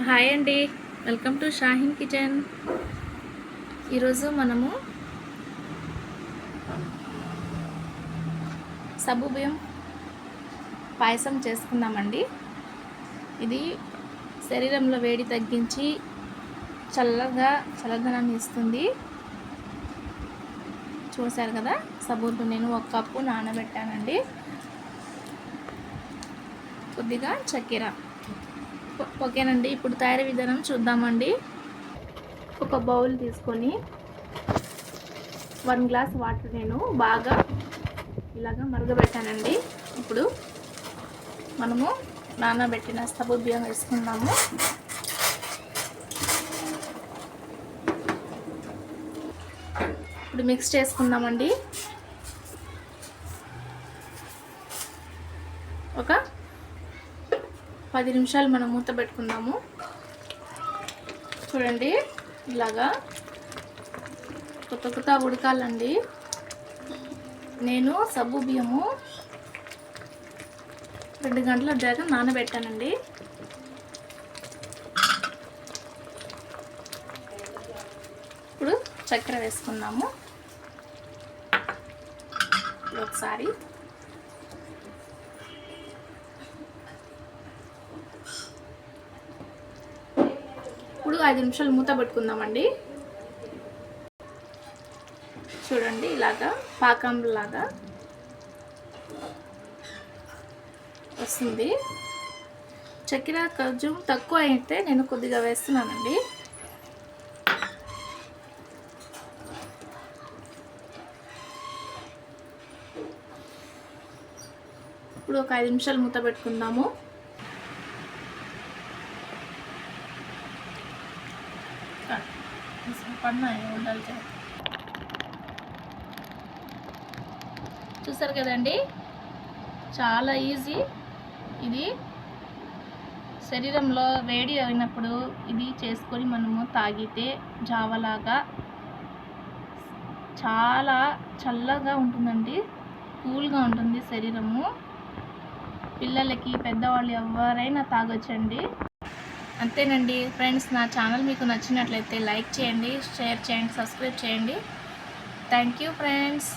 Hi అండి, welcome to Shaheen kitchen. ఈరోజు మనము సగ్గు బియ్యం పాయసం చేసుకుందామండి. ఇది శరీరంలో వేడి తగ్గించి చల్లదనాన్ని ఇస్తుంది. చూశారు కదా, సగ్గు నేను 1 కప్పు నానబెట్టానండి. కొద్దిగా చక్కెర. ఓకేనండి, ఇప్పుడు తయారీ విధానం చూద్దామండి. ఒక బౌల్ తీసుకొని 1 గ్లాస్ వాటర్ నేను బాగా ఇలాగా మరగబెట్టానండి. ఇప్పుడు మనము నానబెట్టిన సగ్గు బియ్యం వేసుకుందాము. ఇప్పుడు మిక్స్ చేసుకుందామండి. ఒక 10 నిమిషాలు మనం మూత పెట్టుకుందాము. చూడండి, ఇలాగా కొత్త ఉడకాలండి. నేను సగ్గు బియ్యము 2 గంటల దాకా నానబెట్టానండి. ఇప్పుడు చక్కెర వేసుకుందాము. ఒకసారి ఇప్పుడు 5 నిమిషాలు మూత పెట్టుకుందామండి. చూడండి, ఇలాగా పాకంలాగా వస్తుంది. చక్కెర కొంచెం తక్కువ అయితే నేను కొద్దిగా వేస్తున్నానండి. ఇప్పుడు ఒక 5 నిమిషాలు మూత పెట్టుకుందాము. చూసారు కదండి, చాలా ఈజీ. ఇది శరీరంలో వేడి అయినప్పుడు ఇది చేసుకొని మనము తాగితే జావలాగా చాలా చల్లగా ఉంటుందండి. కూల్గా ఉంటుంది శరీరము. పిల్లలకి, పెద్దవాళ్ళు ఎవరైనా తాగొచ్చండి. అంతేనండి ఫ్రెండ్స్, నా ఛానల్ మీకు నచ్చినట్లయితే లైక్ చేయండి, షేర్ చేయండి, సబ్స్క్రైబ్ చేయండి. Thank you friends.